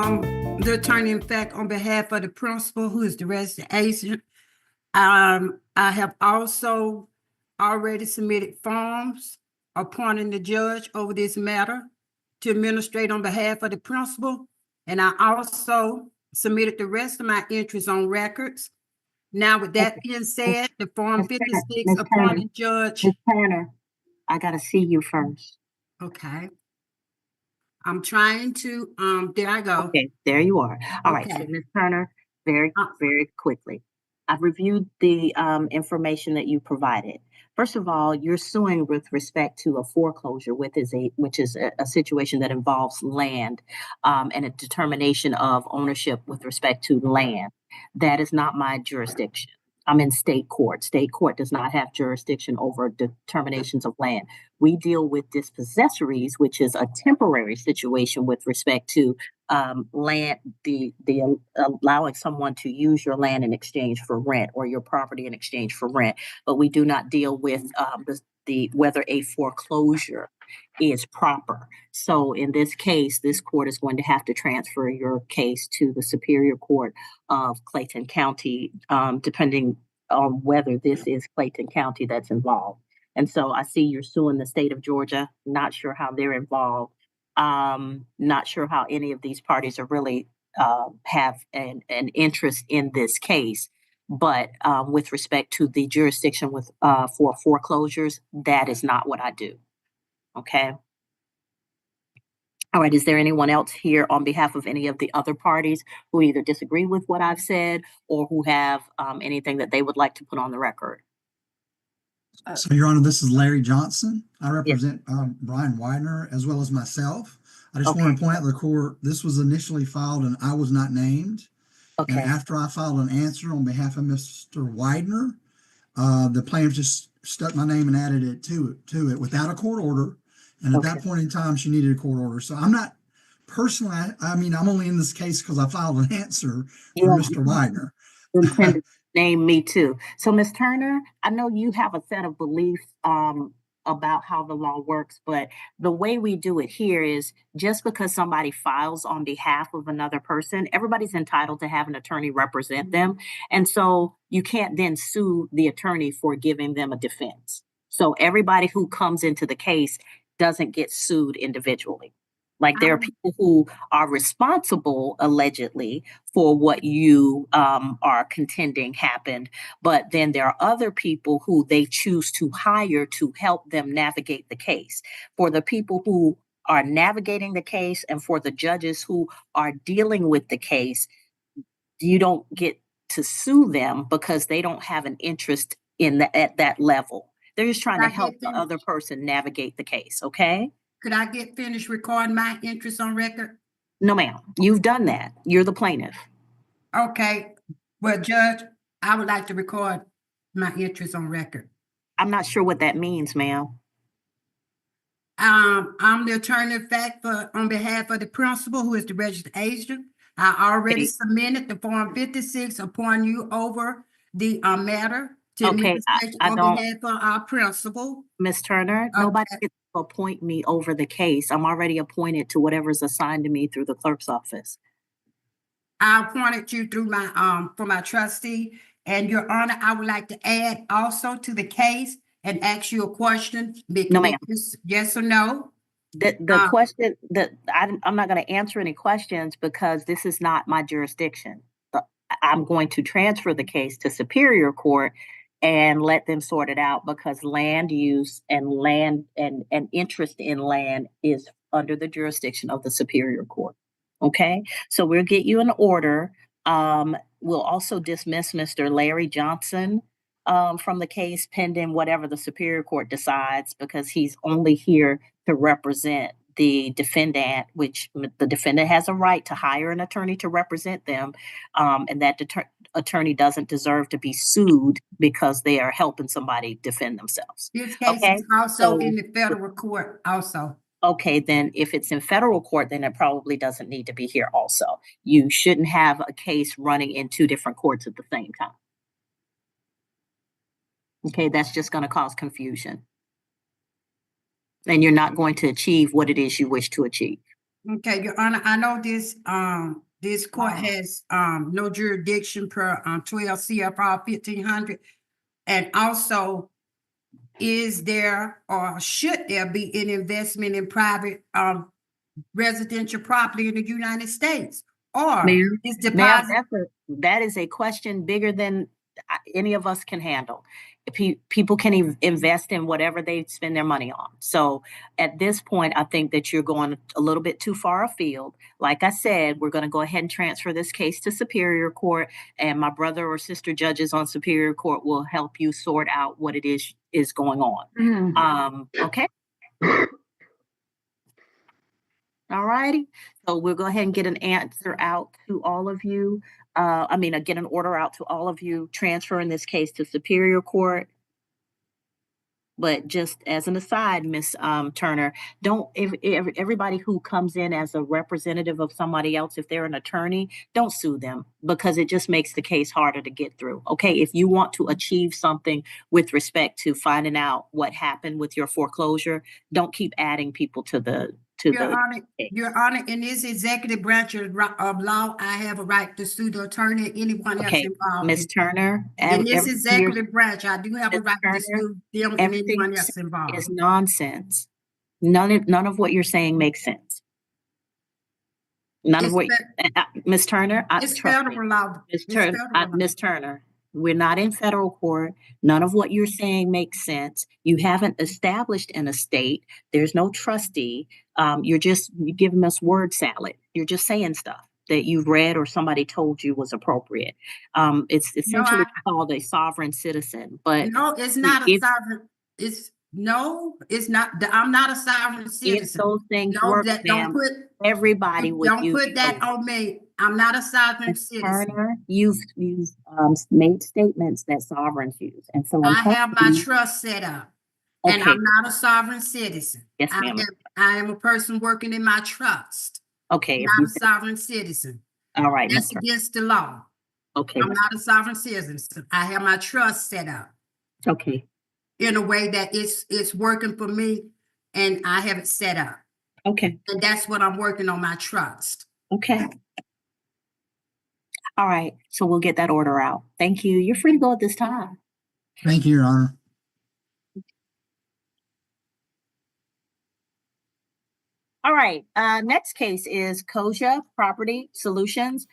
The attorney, in fact, on behalf of the principal, who is the registered agent, I have also already submitted forms appointing the judge over this matter to administrate on behalf of the principal. And I also submitted the rest of my entries on records. Now, with that being said, the Form Ms. Turner, 56 Ms. Turner, appointing judge. Ms. Turner, I gotta see you first. Okay. I'm trying to, there I go. Okay, there you are. All right, so Okay. Ms. Turner, very quickly. I've reviewed the information that you provided. First of all, you're suing with respect to a foreclosure, which is a situation that involves land and a determination of ownership with respect to land. That is not my jurisdiction. I'm in state court. State court does not have jurisdiction over determinations of land. We deal with dispossessories, which is a temporary situation with respect to land, the allowing someone to use your land in exchange for rent or your property in exchange for rent. But we do not deal with the whether a foreclosure is proper. So in this case, this court is going to have to transfer your case to the Superior Court of Clayton County, depending on whether this is Clayton County that's involved. And so I see you're suing the state of Georgia. Not sure how they're involved. Not sure how any of these parties are really have an interest in this case. But with respect to the jurisdiction with for foreclosures, that is not what I do. Okay. All right. Is there anyone else here on behalf of any of the other parties who either disagree with what I've said or who have anything that they would like to put on the record? So, Your Honor, this is Larry Johnson. I Yes. represent Brian Widener as well as myself. I just Okay. want to point out to the court, this was initially filed and I was not named. And Okay. after I filed an answer on behalf of Mr. Widener, the plaintiff just stuck my name and added it to it without a court order. And at that Okay. point in time, she needed a court order. So I'm not personally, I mean, I'm only in this case because I filed an answer for Yeah, Mr. Widener. intended to name me too. So, Ms. Turner, I know you have a set of beliefs about how the law works, but the way we do it here is just because somebody files on behalf of another person, everybody's entitled to have an attorney represent them. And so you can't then sue the attorney for giving them a defense. So everybody who comes into the case doesn't get sued individually. Like there are people who are responsible allegedly for what you are contending happened, but then there are other people who they choose to hire to help them navigate the case. For the people who are navigating the case and for the judges who are dealing with the case, you don't get to sue them because they don't have an interest in at that level. They're just trying to help the other person navigate the case, okay? Could I get finished recording my interest on record? No, ma'am. You've done that. You're the plaintiff. Okay. Well, Judge, I would like to record my interest on record. I'm not sure what that means, ma'am. I'm the attorney of fact on behalf of the principal, who is the registered agent. I already submitted the Form 56 upon you over the matter to administration on behalf of our principal. Ms. Turner, nobody gets to appoint me over the case. I'm already appointed to whatever's assigned to me through the clerk's office. I appointed you through my for my trustee. And Your Honor, I would like to add also to the case and ask you a question. No, ma'am. Yes or no? The question that I'm not going to answer any questions because this is not my jurisdiction. I'm going to transfer the case to Superior Court and let them sort it out because land use and land and interest in land is under the jurisdiction of the Superior Court. Okay, so we'll get you an order. We'll also dismiss Mr. Larry Johnson from the case pending whatever the Superior Court decides because he's only here to represent the defendant, which the defendant has a right to hire an attorney to represent them, and that attorney doesn't deserve to be sued because they are helping somebody defend themselves. This case is also in the federal court also. Okay, then if it's in federal court, then it probably doesn't need to be here also. You shouldn't have a case running in two different courts at the same time. Okay, that's just going to cause confusion. And you're not going to achieve what it is you wish to achieve. Okay, Your Honor, I know this court Oh. has, no jurisdiction per, 12 CFR 1500. And also, is there or should there be an investment in private, residential property in the United States? Or Ma'am, is ma'am, deposit, that is a question bigger than any of us can handle. People can invest in whatever they spend their money on. So at this point, I think that you're going a little bit too far afield. Like I said, we're going to go ahead and transfer this case to Superior Court, and my brother or sister judges on Superior Court will help you sort out what it is going on. Okay. All righty. So we'll go ahead and get an answer out to all of you. Get an order out to all of you, transferring this case to Superior Court. But just as an aside, Miss Turner, don't everybody who comes in as a representative of somebody else, if they're an attorney, don't sue them because it just makes the case harder to get through. Okay, if you want to achieve something with respect to finding out what happened with your foreclosure, don't keep adding people to the case. Your Honor, in this executive branch of law, I have a right to sue the attorney, anyone else Okay, involved. Miss Turner, In this everything you're executive branch, I do have a Ms. right to Turner, sue them and everything anyone you're else saying involved. is nonsense. None of what you're saying makes sense. None of It's what, Ms. Turner, It's trust me, federal law. Ms. It's Turner, federal law. Ms. Turner, we're not in federal court. None of what you're saying makes sense. You haven't established an estate. There's no trustee. You're giving us word salad. You're just saying stuff that you've read or somebody told you was appropriate. It's No, essentially called a sovereign citizen, but no, it's not a if sovereign, it's not, I'm not a sovereign citizen. those things No, work, that ma'am, everybody would don't use put that those. on me. I'm not a sovereign Ms. citizen. Turner, you've made statements that sovereigns use, and so I'm I telling have my you, trust set up, and okay, I'm not a sovereign citizen. yes, ma'am. I am a person working in my trust, Okay, if not you a say, sovereign citizen. all right, Ms. That's Turner. against the law. Okay, I'm Ms. not a sovereign citizen. I have my trust set up Okay, in a way that it's working for me, and I have it set up. okay, And that's what I'm working on, my trust. okay. All right, so we'll get that order out. Thank you. You're free to go at this time. Thank you, Your Honor. All right, next case is Koja Property Solutions